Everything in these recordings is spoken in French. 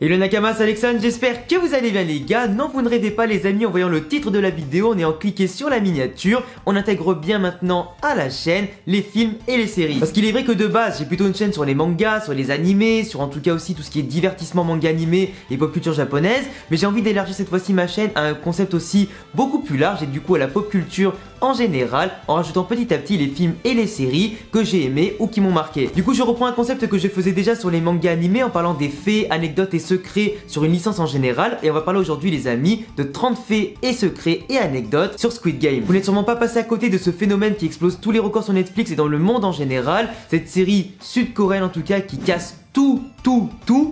Hello Nakamas, Alexandre, j'espère que vous allez bien les gars. Non, vous ne rêvez pas les amis, en voyant le titre de la vidéo, en ayant cliqué sur la miniature, on intègre bien maintenant à la chaîne les films et les séries. Parce qu'il est vrai que de base, j'ai plutôt une chaîne sur les mangas, sur les animés, sur en tout cas aussi tout ce qui est divertissement manga animé et pop culture japonaise. Mais j'ai envie d'élargir cette fois-ci ma chaîne à un concept aussi beaucoup plus large et du coup à la pop culture en général, en rajoutant petit à petit les films et les séries que j'ai aimés ou qui m'ont marqué. Du coup je reprends un concept que je faisais déjà sur les mangas animés en parlant des faits, anecdotes et secrets sur une licence en général, et on va parler aujourd'hui les amis de 30 faits et secrets et anecdotes sur Squid Game. Vous n'êtes sûrement pas passé à côté de ce phénomène qui explose tous les records sur Netflix et dans le monde en général, cette série sud-coréenne en tout cas qui casse tout.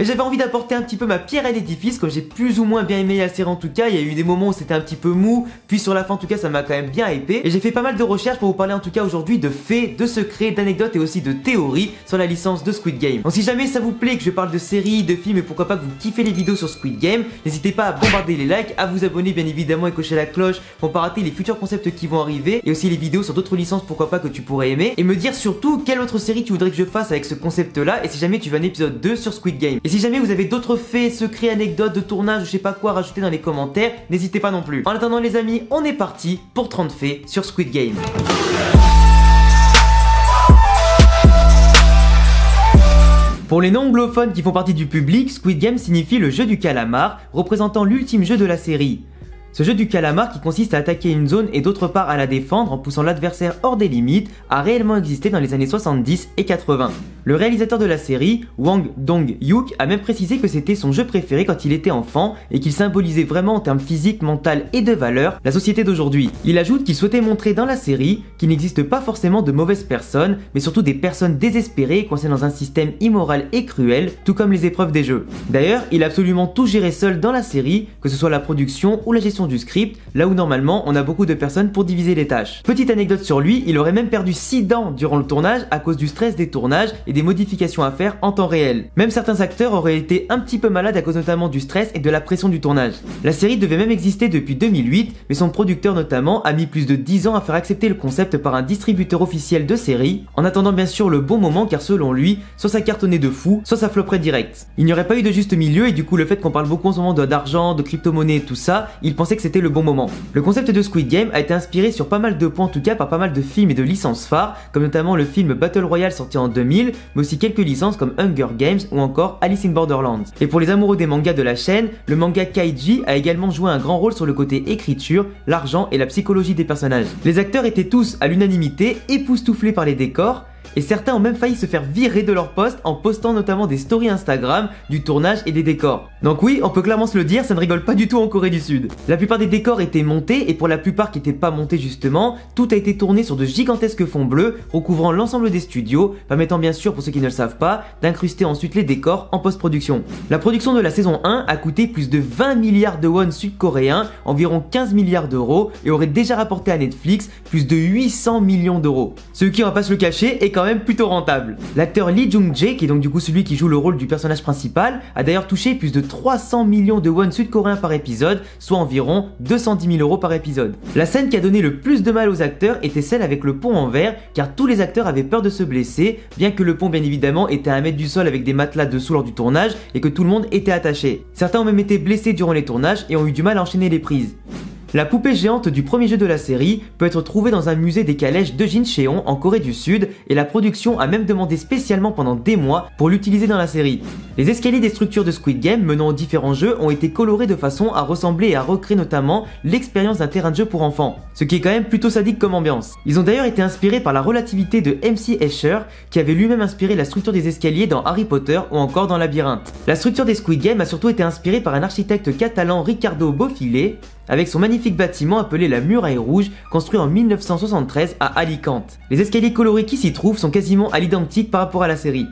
Et j'avais envie d'apporter un petit peu ma pierre à l'édifice, comme j'ai plus ou moins bien aimé la série en tout cas. Il y a eu des moments où c'était un petit peu mou, puis sur la fin en tout cas ça m'a quand même bien hypé. Et j'ai fait pas mal de recherches pour vous parler en tout cas aujourd'hui de faits, de secrets, d'anecdotes et aussi de théories sur la licence de Squid Game. Donc si jamais ça vous plaît que je parle de séries, de films et pourquoi pas que vous kiffez les vidéos sur Squid Game, n'hésitez pas à bombarder les likes, à vous abonner bien évidemment et cocher la cloche pour pas rater les futurs concepts qui vont arriver et aussi les vidéos sur d'autres licences pourquoi pas que tu pourrais aimer. Et me dire surtout quelle autre série tu voudrais que je fasse avec ce concept là, et si jamais tu veux un épisode 2 sur Squid Game. Et si jamais vous avez d'autres faits, secrets, anecdotes de tournage ou je sais pas quoi rajouter dans les commentaires, n'hésitez pas non plus. En attendant les amis, on est parti pour 30 faits sur Squid Game. Pour les non-anglophones qui font partie du public, Squid Game signifie le jeu du calamar, représentant l'ultime jeu de la série. Ce jeu du calamar, qui consiste à attaquer une zone et d'autre part à la défendre en poussant l'adversaire hors des limites, a réellement existé dans les années 70 et 80. Le réalisateur de la série, Hwang Dong-hyuk, a même précisé que c'était son jeu préféré quand il était enfant et qu'il symbolisait vraiment en termes physiques, mental et de valeurs la société d'aujourd'hui. Il ajoute qu'il souhaitait montrer dans la série qu'il n'existe pas forcément de mauvaises personnes, mais surtout des personnes désespérées coincées dans un système immoral et cruel, tout comme les épreuves des jeux. D'ailleurs, il a absolument tout géré seul dans la série, que ce soit la production ou la gestion du script, là où normalement on a beaucoup de personnes pour diviser les tâches. Petite anecdote sur lui, il aurait même perdu 6 dents durant le tournage à cause du stress des tournages et des modifications à faire en temps réel. Même certains acteurs auraient été un petit peu malades à cause notamment du stress et de la pression du tournage. La série devait même exister depuis 2008, mais son producteur notamment a mis plus de 10 ans à faire accepter le concept par un distributeur officiel de série, en attendant bien sûr le bon moment car selon lui, soit ça cartonnait de fou, soit ça flopperait direct. Il n'y aurait pas eu de juste milieu et du coup le fait qu'on parle beaucoup en ce moment d'argent, de crypto-monnaie et tout ça, il pensait que c'était le bon moment. Le concept de Squid Game a été inspiré sur pas mal de points en tout cas par pas mal de films et de licences phares, comme notamment le film Battle Royale sorti en 2000, mais aussi quelques licences comme Hunger Games ou encore Alice in Borderland. Et pour les amoureux des mangas de la chaîne, le manga Kaiji a également joué un grand rôle sur le côté écriture, l'argent et la psychologie des personnages. Les acteurs étaient tous à l'unanimité époustouflés par les décors, et certains ont même failli se faire virer de leur poste en postant notamment des stories Instagram du tournage et des décors. Donc oui, on peut clairement se le dire, ça ne rigole pas du tout en Corée du Sud. La plupart des décors étaient montés et pour la plupart qui n'étaient pas montés justement, tout a été tourné sur de gigantesques fonds bleus recouvrant l'ensemble des studios, permettant bien sûr pour ceux qui ne le savent pas, d'incruster ensuite les décors en post-production. La production de la saison 1 a coûté plus de 20 milliards de won sud-coréens, environ 15 milliards d'euros, et aurait déjà rapporté à Netflix plus de 800 millions d'euros. Ce qui, on va pas se le cacher, est quand même plutôt rentable. L'acteur Lee Jung-jae, qui est donc du coup celui qui joue le rôle du personnage principal, a d'ailleurs touché plus de 300 millions de won sud-coréens par épisode, soit environ 210 000 euros par épisode. La scène qui a donné le plus de mal aux acteurs était celle avec le pont en verre, car tous les acteurs avaient peur de se blesser, bien que le pont bien évidemment était à 1 mètre du sol avec des matelas dessous lors du tournage et que tout le monde était attaché. Certains ont même été blessés durant les tournages et ont eu du mal à enchaîner les prises. La poupée géante du premier jeu de la série peut être trouvée dans un musée des calèches de Jincheon en Corée du Sud et la production a même demandé spécialement pendant des mois pour l'utiliser dans la série. Les escaliers des structures de Squid Game menant aux différents jeux ont été colorés de façon à ressembler et à recréer notamment l'expérience d'un terrain de jeu pour enfants, ce qui est quand même plutôt sadique comme ambiance. Ils ont d'ailleurs été inspirés par la relativité de M.C. Escher qui avait lui-même inspiré la structure des escaliers dans Harry Potter ou encore dans Labyrinthe. La structure des Squid Game a surtout été inspirée par un architecte catalan Ricardo Bofill, avec son magnifique bâtiment appelé la Muraille Rouge, construit en 1973 à Alicante. Les escaliers colorés qui s'y trouvent sont quasiment à l'identique par rapport à la série.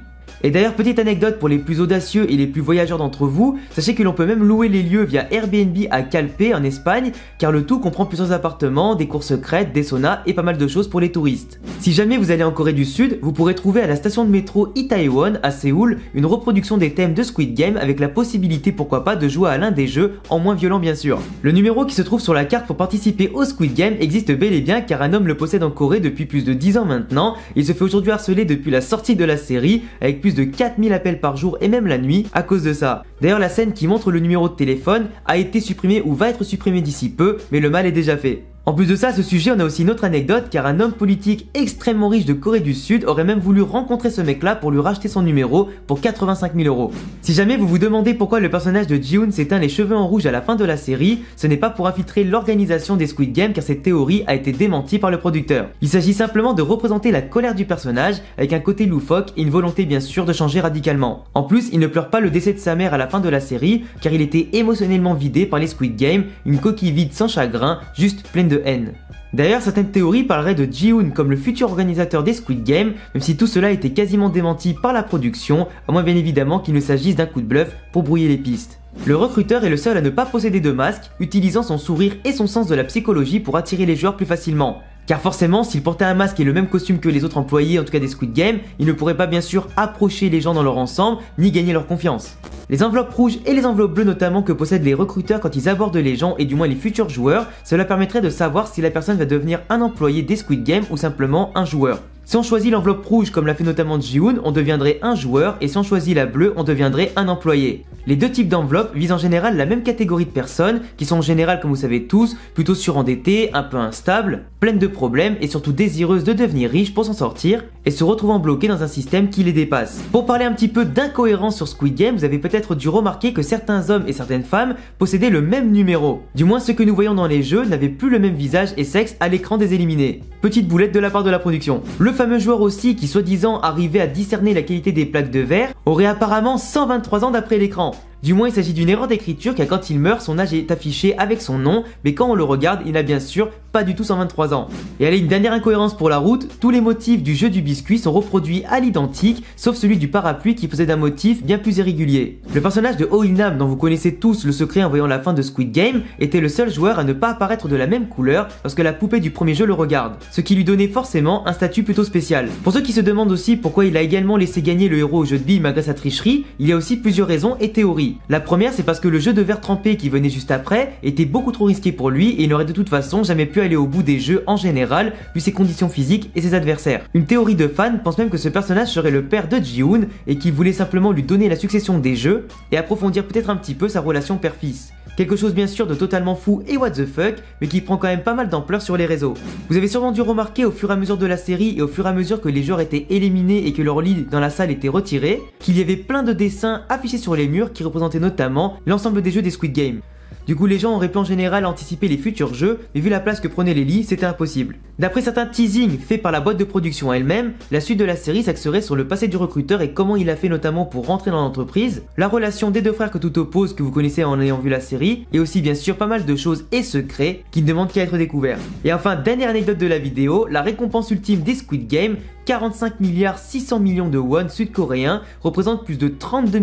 Et d'ailleurs, petite anecdote pour les plus audacieux et les plus voyageurs d'entre vous, sachez que l'on peut même louer les lieux via Airbnb à Calpe en Espagne, car le tout comprend plusieurs appartements, des cours secrètes, des saunas et pas mal de choses pour les touristes. Si jamais vous allez en Corée du Sud, vous pourrez trouver à la station de métro Itaewon à Séoul une reproduction des thèmes de Squid Game avec la possibilité pourquoi pas de jouer à l'un des jeux, en moins violent bien sûr. Le numéro qui se trouve sur la carte pour participer au Squid Game existe bel et bien car un homme le possède en Corée depuis plus de 10 ans maintenant. Il se fait aujourd'hui harceler depuis la sortie de la série avec avec plus de 4000 appels par jour et même la nuit à cause de ça. D'ailleurs la scène qui montre le numéro de téléphone a été supprimée ou va être supprimée d'ici peu, mais le mal est déjà fait. En plus de ça, à ce sujet, on a aussi une autre anecdote car un homme politique extrêmement riche de Corée du Sud aurait même voulu rencontrer ce mec là pour lui racheter son numéro pour 85 000 €. Si jamais vous vous demandez pourquoi le personnage de Ji-Hoon s'éteint les cheveux en rouge à la fin de la série, ce n'est pas pour infiltrer l'organisation des Squid Game car cette théorie a été démentie par le producteur. Il s'agit simplement de représenter la colère du personnage avec un côté loufoque et une volonté bien sûr de changer radicalement. En plus, il ne pleure pas le décès de sa mère à la fin de la série car il était émotionnellement vidé par les Squid Game, une coquille vide sans chagrin, juste pleine de haine. D'ailleurs, certaines théories parleraient de Ji-Hoon comme le futur organisateur des Squid Game, même si tout cela était quasiment démenti par la production, à moins bien évidemment qu'il ne s'agisse d'un coup de bluff pour brouiller les pistes. Le recruteur est le seul à ne pas posséder de masque, utilisant son sourire et son sens de la psychologie pour attirer les joueurs plus facilement. Car forcément, s'il portait un masque et le même costume que les autres employés, en tout cas des Squid Game, il ne pourrait pas bien sûr approcher les gens dans leur ensemble, ni gagner leur confiance. Les enveloppes rouges et les enveloppes bleues notamment que possèdent les recruteurs quand ils abordent les gens et du moins les futurs joueurs, cela permettrait de savoir si la personne va devenir un employé des Squid Game ou simplement un joueur. Si on choisit l'enveloppe rouge comme l'a fait notamment Ji-Hoon, on deviendrait un joueur et si on choisit la bleue, on deviendrait un employé. Les deux types d'enveloppes visent en général la même catégorie de personnes qui sont en général, comme vous savez tous, plutôt surendettées, un peu instables, pleines de problèmes et surtout désireuses de devenir riches pour s'en sortir et se retrouvant bloquées dans un système qui les dépasse. Pour parler un petit peu d'incohérence sur Squid Game, vous avez peut-être dû remarquer que certains hommes et certaines femmes possédaient le même numéro. Du moins ceux que nous voyons dans les jeux n'avaient plus le même visage et sexe à l'écran des éliminés. Petite boulette de la part de la production. Le fameux joueur aussi qui soi-disant arrivait à discerner la qualité des plaques de verre aurait apparemment 123 ans d'après l'écran. Du moins il s'agit d'une erreur d'écriture car quand il meurt son âge est affiché avec son nom, mais quand on le regarde il n'a bien sûr pas du tout 123 ans. Et allez, une dernière incohérence pour la route, tous les motifs du jeu du biscuit sont reproduits à l'identique, sauf celui du parapluie qui possède un motif bien plus irrégulier. Le personnage de Oh Il-nam, dont vous connaissez tous le secret en voyant la fin de Squid Game, était le seul joueur à ne pas apparaître de la même couleur lorsque la poupée du premier jeu le regarde, ce qui lui donnait forcément un statut plutôt spécial. Pour ceux qui se demandent aussi pourquoi il a également laissé gagner le héros au jeu de billes malgré sa tricherie, il y a aussi plusieurs raisons et théories. La première, c'est parce que le jeu de verre trempé qui venait juste après était beaucoup trop risqué pour lui et il n'aurait de toute façon jamais pu aller au bout des jeux en général, vu ses conditions physiques et ses adversaires. Une théorie de fans pense même que ce personnage serait le père de Ji-Hoon et qu'il voulait simplement lui donner la succession des jeux et approfondir peut-être un petit peu sa relation père-fils. Quelque chose bien sûr de totalement fou et what the fuck, mais qui prend quand même pas mal d'ampleur sur les réseaux. Vous avez sûrement dû remarquer au fur et à mesure de la série et au fur et à mesure que les joueurs étaient éliminés et que leur lit dans la salle était retiré, qu'il y avait plein de dessins affichés sur les murs qui représentaient notamment l'ensemble des jeux des Squid Game. Du coup, les gens auraient pu en général anticiper les futurs jeux, mais vu la place que prenaient les lits, c'était impossible. D'après certains teasings faits par la boîte de production elle-même, la suite de la série s'axerait sur le passé du recruteur et comment il a fait notamment pour rentrer dans l'entreprise, la relation des deux frères que tout oppose que vous connaissez en ayant vu la série, et aussi bien sûr pas mal de choses et secrets qui ne demandent qu'à être découverts. Et enfin, dernière anecdote de la vidéo, la récompense ultime des Squid Game, 45 600 000 000 de won sud-coréens, représente plus de 32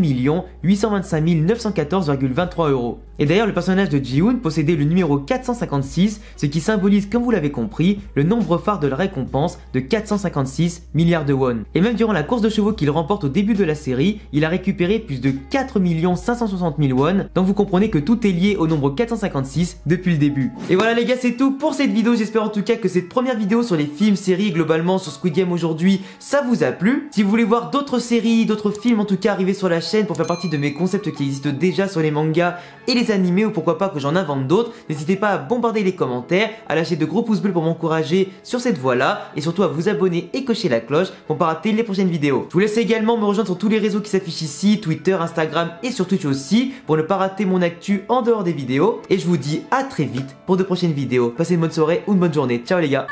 825 914,23 €. Et d'ailleurs, le personnage de Ji-Hoon possédait le numéro 456, ce qui symbolise, comme vous l'avez compris, le nombre phare de la récompense de 456 milliards de won. Et même durant la course de chevaux qu'il remporte au début de la série, il a récupéré plus de 4 560 000 won, donc vous comprenez que tout est lié au nombre 456 depuis le début. Et voilà les gars, c'est tout pour cette vidéo, j'espère en tout cas que cette première vidéo sur les films, séries, globalement sur Squid Game aujourd'hui, ça vous a plu. Si vous voulez voir d'autres séries, d'autres films en tout cas arriver sur la chaîne pour faire partie de mes concepts qui existent déjà sur les mangas et les animés ou pourquoi pas que j'en invente d'autres, n'hésitez pas à bombarder les commentaires, à lâcher de gros pouces bleus pour m'encourager sur cette voie-là et surtout à vous abonner et cocher la cloche pour ne pas rater les prochaines vidéos. Je vous laisse également me rejoindre sur tous les réseaux qui s'affichent ici, Twitter, Instagram et sur Twitch aussi pour ne pas rater mon actu en dehors des vidéos et je vous dis à très vite pour de prochaines vidéos. Passez une bonne soirée ou une bonne journée. Ciao les gars.